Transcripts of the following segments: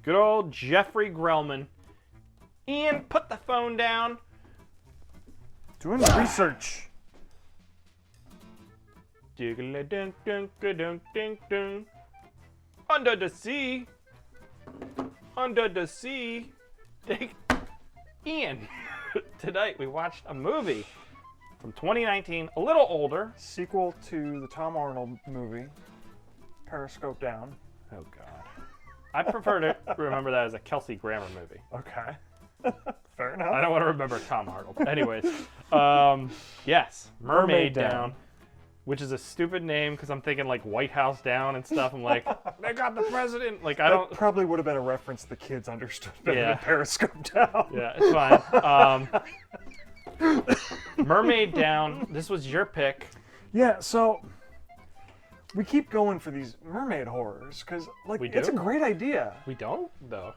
Good old Jeffrey Grellman. Ian, put the phone down. Doing research. Diggly-dunk-dunk-a-dunk-dink-dunk. Under the sea. Under the sea. Ian, tonight we watched a movie from 2019, a little older. Sequel to the Tom Arnold movie, Periscope Down. Oh, God. I prefer to remember that as a Kelsey Grammer movie. Okay. Fair enough. I don't want to remember Tom Arnold. Anyways, yes, Mermaid Down, which is a stupid name because I'm thinking like White House Down and stuff. I'm like, they got the president. Like, I don't. That probably would have been a reference the kids understood better Yeah. than Periscope Down. Yeah, it's fine. Mermaid Down. This was your pick. Yeah, so we keep going for these mermaid horrors because, like, We it's a do? great idea. We don't though.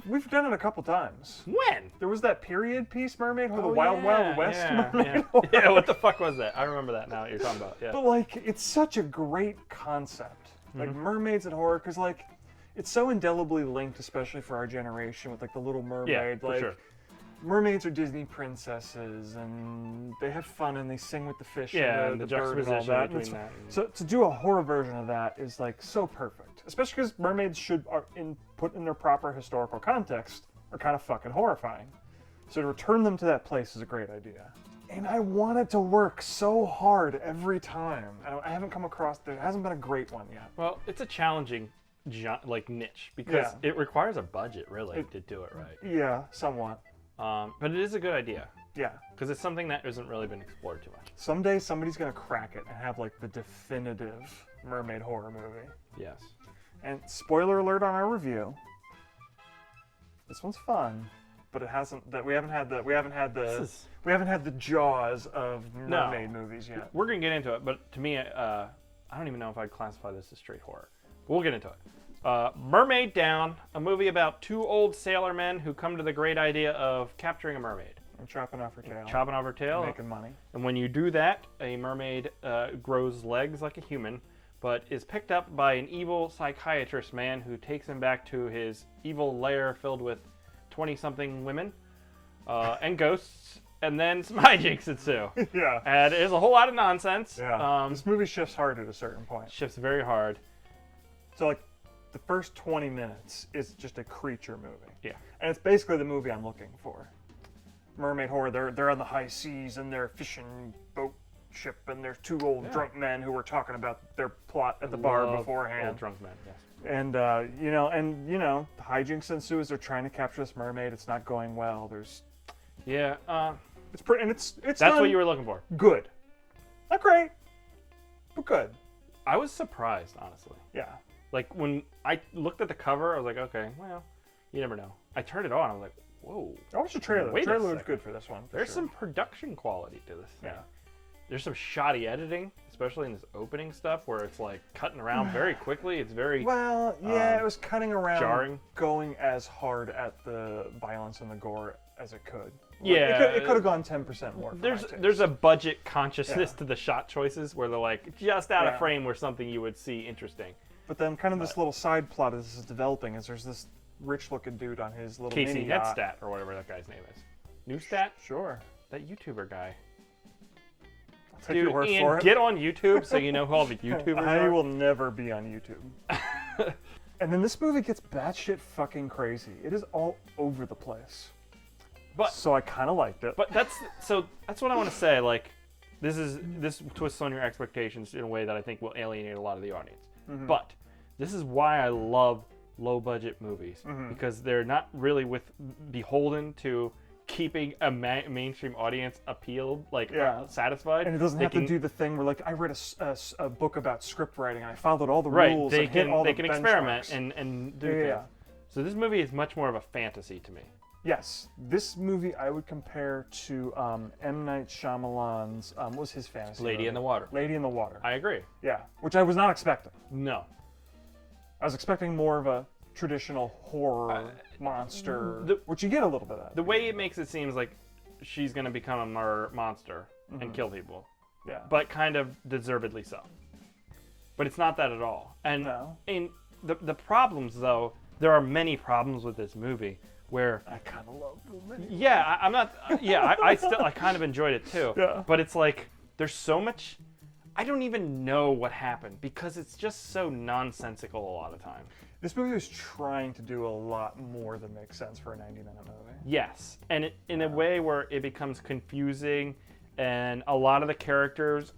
We've done it a couple times. When? There was that period piece mermaid, or the Oh, Wild yeah, Wild West yeah, mermaid yeah. horror. Yeah, what the fuck was that? I remember that now. What you're talking about. Yeah. But like, it's such a great concept, like mermaids and horror, because like, it's so indelibly linked, especially for our generation, with like the Little Mermaid. Yeah, for like, sure. mermaids are Disney princesses, and they have fun and they sing with the fish. Yeah, and and the bird and all juxtaposition that. And between that. So to do a horror version of that is like so perfect, especially because mermaids put in their proper historical context are kind of fucking horrifying. So to return them to that place is a great idea. And I want it to work so hard every time. I haven't come across, there hasn't been a great one yet. Well, it's a challenging niche because Yeah. it requires a budget really to do it right. Yeah, somewhat. But it is a good idea Yeah. because it's something that hasn't really been explored too much. Someday somebody's gonna crack it and have like the definitive mermaid horror movie. Yes. And spoiler alert on our review. This one's fun, but it hasn't. We haven't had the jaws of mermaid movies yet. We're gonna get into it, but to me, I don't even know if I'd classify this as straight horror. But we'll get into it. Mermaid Down, a movie about two old sailor men who come to the great idea of capturing a mermaid. I'm chopping off her tail. Chopping off her tail. Making money. And when you do that, a mermaid grows legs like a human, but is picked up by an evil psychiatrist man who takes him back to his evil lair filled with 20-something women and ghosts, and then some hijinks ensue. Yeah. And there's a whole lot of nonsense. Yeah. This movie shifts hard at a certain point. Shifts very hard. So like, the first 20 minutes is just a creature movie. Yeah. And it's basically the movie I'm looking for. Mermaid horror. They're on the high seas and they're fishing boat ship, and there's two old drunk men who were talking about their plot at the bar beforehand. Old drunk men, yes. And the hijinks ensue as they're trying to capture this mermaid. It's not going well. Yeah. It's pretty, and it's That's done what you were looking for. good. Not great, but good. I was surprised, honestly. Yeah. Like, when I looked at the cover, I was like, okay, well, you never know. I turned it on, I was like, whoa. I watched the trailer. Wait a The trailer was second. good for this one. There's some production quality to this thing. Yeah. There's some shoddy editing, especially in this opening stuff where it's like cutting around very quickly. It's very Well, yeah, it was cutting around, jarring. going as hard at the violence and the gore as it could. Yeah. It could have gone 10% more. For my there's taste. a budget consciousness Yeah. to the shot choices where they're like just out of Yeah. frame where something you would see interesting. But then, kind of this little side plot as this is developing is there's this rich-looking dude on his little Casey mini yacht. Neistat or whatever that guy's name is. Neustat? Sure. That YouTuber guy. I'll take Dude, your word Ian, for it. get on YouTube so you know who all the YouTubers I are. will never be on YouTube. And then this movie gets batshit fucking crazy. It is all over the place. But So I kind of liked it. But that's what I want to say. Like, this twists on your expectations in a way that I think will alienate a lot of the audience. But this is why I love low budget movies because they're not really beholden to keeping a mainstream audience appealed, satisfied. And it doesn't have to do the thing where, like, I read a book about script writing and I followed all the right. rules They and hit can all they the can experiment benchmarks. and do Yeah, things. yeah. So this movie is much more of a fantasy to me. Yes, this movie I would compare to M. Night Shyamalan's, what was his fantasy Lady movie? in the Water. Lady in the Water. I agree. Yeah, which I was not expecting. No. I was expecting more of a traditional horror monster, which you get a little bit of. The way it makes it seem is like she's going to become a monster and kill people. Yeah. But kind of deservedly so. But it's not that at all. And No. the problems, though, there are many problems with this movie where I kind of love the movie. yeah, I'm not. Yeah, I kind of enjoyed it too. Yeah. But it's like there's so much. I don't even know what happened because it's just so nonsensical a lot of time. This movie was trying to do a lot more than makes sense for a 90-minute movie. Yes, and in a way where it becomes confusing, and a lot of the characters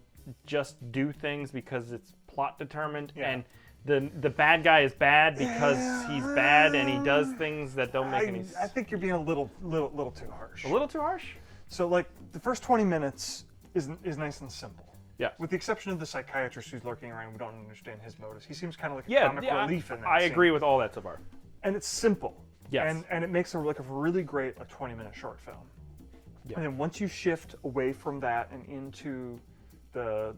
just do things because it's plot determined, and the bad guy is bad because he's bad and he does things that don't make any sense. I think you're being a little too harsh. A little too harsh? So like the first 20 minutes is nice and simple. Yeah. With the exception of the psychiatrist who's lurking around, we don't understand his motives. He seems kind of like a comic relief in that I scene. agree with all that so far. And it's simple. Yes. And it makes a really great 20-minute short film. Yeah. And then once you shift away from that and into the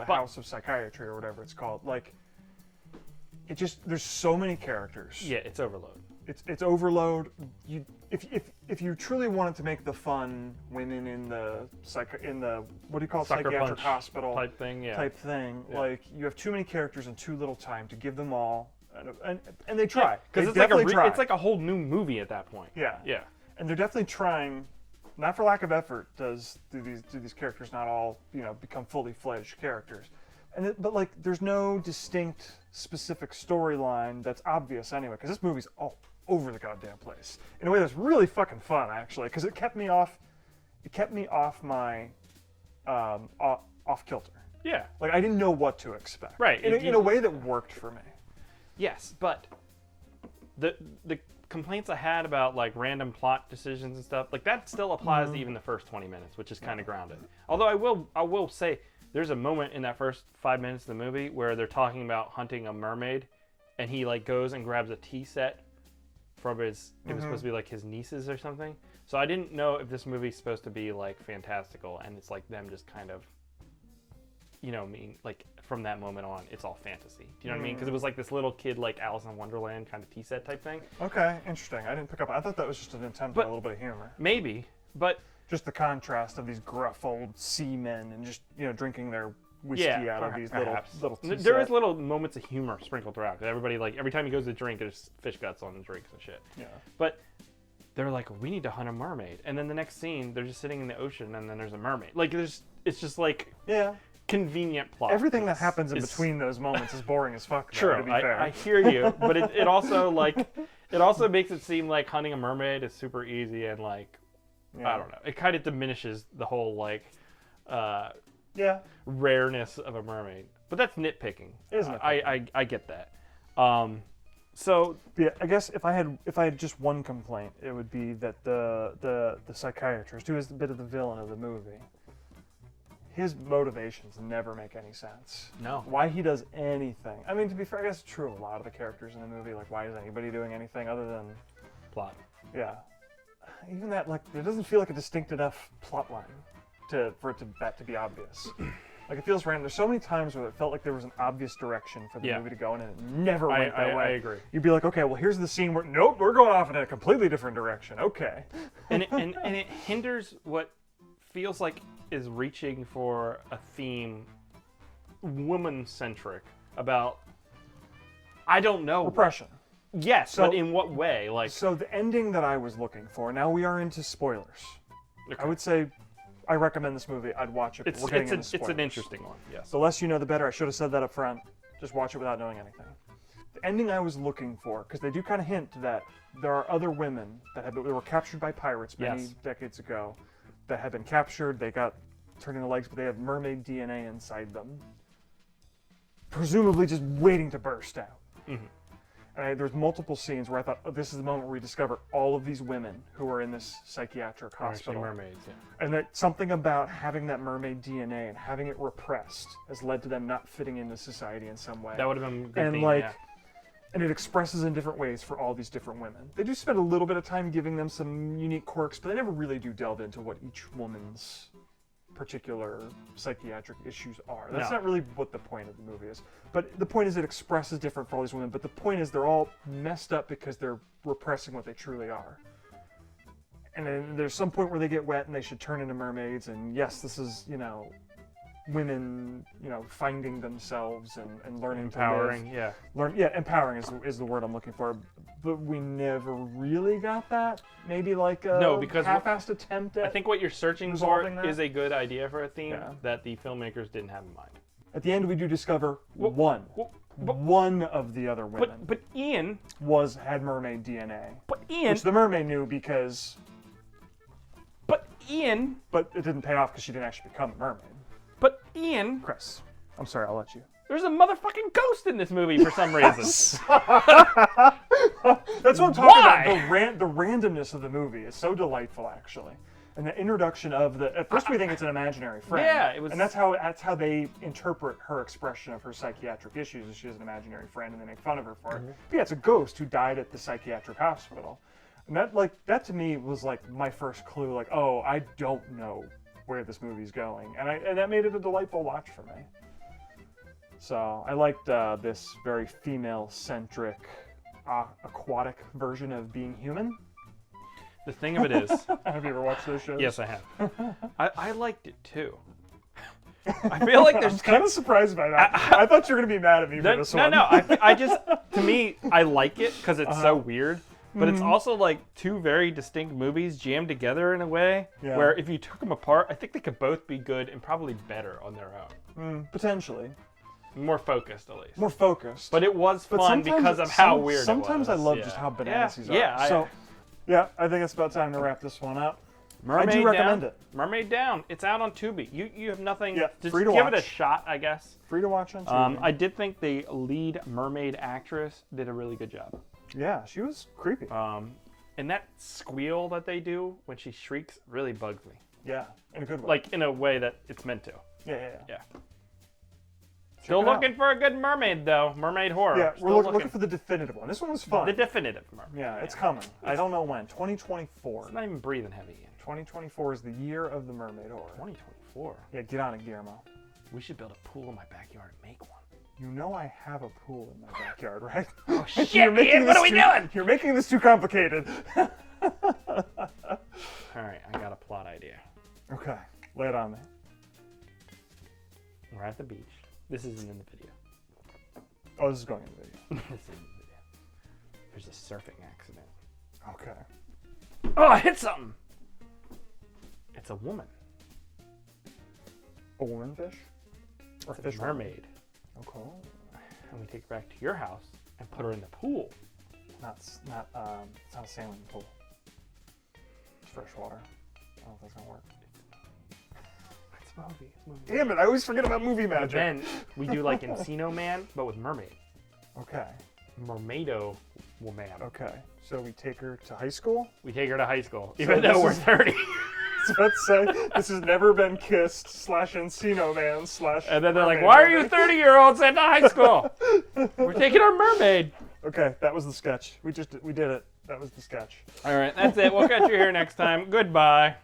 House of Psychiatry or whatever it's called, like it just there's so many characters. Yeah, it's overload. It's overload. If you truly wanted to make the fun women in the what do you call it, Sucker psychiatric punch hospital type thing, yeah. Like you have too many characters and too little time to give them all, and they try because try. It's like a whole new movie at that point. Yeah, yeah, and they're definitely trying. Not for lack of effort do these characters not all become fully fledged characters, but like there's no distinct specific storyline that's obvious anyway because this movie's all over the goddamn place in a way that's really fucking fun actually because it kept me off my off kilter. Yeah, like I didn't know what to expect. Right, in a way that worked for me. Yes, but the complaints I had about like random plot decisions and stuff, like that still applies to even the first 20 minutes, which is kind of grounded. Although I will say there's a moment in that first 5 minutes of the movie where they're talking about hunting a mermaid, and he like goes and grabs a tea set from his it was supposed to be like his nieces or something. So I didn't know if this movie's supposed to be like fantastical and it's like them just kind of like from that moment on, it's all fantasy. Do you know what I mean? Because it was like this little kid, like Alice in Wonderland kind of tea set type thing. Okay, interesting. I didn't pick up. I thought that was just an attempt at a little bit of humor. Maybe, but just the contrast of these gruff old seamen and just drinking their whiskey out of these little tea There set. is little moments of humor sprinkled throughout. 'Cause everybody like every time he goes to drink, there's fish guts on the drinks and shit. Yeah. But they're like, we need to hunt a mermaid, and then the next scene, they're just sitting in the ocean, and then there's a mermaid. Like it's just like convenient plot. Everything that happens in between those moments is boring as fuck. True, to be fair. I hear you, but it also makes it seem like hunting a mermaid is super easy and like I don't know. It kind of diminishes the whole like rareness of a mermaid. But that's nitpicking. Isn't it? I get that. So yeah, I guess if I had just one complaint, it would be that the psychiatrist, who is a bit of the villain of the movie, his motivations never make any sense. No. Why he does anything. I mean, to be fair, I guess it's true of a lot of the characters in the movie. Like, why is anybody doing anything other than plot? Yeah. Even that, like, it doesn't feel like a distinct enough plot line for that to be obvious. Like, it feels random. There's so many times where it felt like there was an obvious direction for the movie to go in, and it never went that way. I agree. You'd be like, okay, well, here's the scene where, nope, we're going off in a completely different direction. Okay. And it hinders what feels like is reaching for a theme, woman-centric, about, I don't know. Repression. Yes, but in what way? Like, so the ending that I was looking for, now we are into spoilers. Okay. I would say I recommend this movie. I'd watch it. But we're getting into spoilers. It's an interesting one, yes. The less you know, the better. I should have said that up front. Just watch it without knowing anything. The ending I was looking for, because they do kind of hint that there are other women that were captured by pirates many decades ago, that have been captured. They got turned into legs, but they have mermaid DNA inside them, presumably just waiting to burst out. Mm-hmm. And there's multiple scenes where I thought, oh, this is the moment where we discover all of these women who are in this psychiatric hospital. Mermaids, yeah. And that something about having that mermaid DNA and having it repressed has led to them not fitting into society in some way. That would have been a good and theme, like, yeah. And it expresses in different ways for all these different women. They do spend a little bit of time giving them some unique quirks, but they never really do delve into what each woman's particular psychiatric issues are. That's not really what the point of the movie is. But the point is it expresses different for all these women, but the point is they're all messed up because they're repressing what they truly are. And then there's some point where they get wet and they should turn into mermaids, and yes, this is, women, finding themselves and learning Empowering, to live. Empowering is the word I'm looking for. But we never really got that. Maybe like a because half-assed attempt at I think what you're searching for resolving that. is a good idea for a theme Yeah. that the filmmakers didn't have in mind. At the end, we do discover one of the other women But Ian, had mermaid DNA, Ian, which the mermaid knew because, but Ian, but it didn't pay off because she didn't actually become a mermaid. but Ian, Chris, I'm sorry, I'll let you. there's a motherfucking ghost in this movie for some reason. That's what I'm talking about. The randomness of the movie is so delightful, actually. And the introduction of at first we think it's an imaginary friend. Yeah, it was. And that's how they interpret her expression of her psychiatric issues, is she has an imaginary friend and they make fun of her for it. But yeah, it's a ghost who died at the psychiatric hospital. And that to me was like my first clue, like, oh, I don't know where this movie's going. And that made it a delightful watch for me. So I liked this very female-centric, aquatic version of being human. The thing of it is, Have you ever watched those shows? yes, I have. I liked it too. I feel like there's I'm kind of surprised by that. I thought you were gonna be mad at me for this one. No. I just, to me, I like it because it's so weird. But it's also like two very distinct movies jammed together in a way where if you took them apart, I think they could both be good and probably better on their own. Potentially. More focused, at least. More focused. But it was fun because of how weird it was. Sometimes I love just how bananas these are. Yeah, I think it's about time to wrap this one up. Mermaid I do recommend it. Mermaid Down. It's out on Tubi. You have nothing. Yeah, Just free to give watch. it a shot, I guess. Free to watch on TV. I did think the lead mermaid actress did a really good job. Yeah, she was creepy. And that squeal that they do when she shrieks really bugs me. Yeah, in a good way. Like in a way that it's meant to. Yeah. Still it out. looking for a good mermaid though. Mermaid horror. Yeah, Still we're looking for the definitive one. This one was fun. the definitive mermaid. Yeah, it's coming. I don't know when. 2024. It's not even breathing heavy yet. 2024 is the year of the mermaid horror. 2024. Yeah, get on it, Guillermo. We should build a pool in my backyard and make one. You know I have a pool in my backyard, right? Oh shit, Ian, what are we doing? You're making this too complicated. Alright, I got a plot idea. Okay, lay it on me. We're at the beach. This isn't in the video. Oh, this is going in the video. This isn't in the video. There's a surfing accident. Okay. Oh, I hit something! It's a woman. A woman fish? Or It's a fish mermaid. Okay. And we take her back to your house and put her in the pool. It's not a sailing pool. It's fresh water. I don't know if that's gonna work. It's a movie. Damn it, I always forget about movie magic. Then we do like Encino Man, but with mermaid. Okay. Mermaido woman. Okay. So we take her to high school? We take her to high school, even though we're 30. So let's say this has never been kissed / Encino Man / And then they're like, why are you 30-year-olds sent to high school? We're taking our mermaid. Okay, that was the sketch. We did it. That was the sketch. All right, that's it. We'll catch you here next time. Goodbye.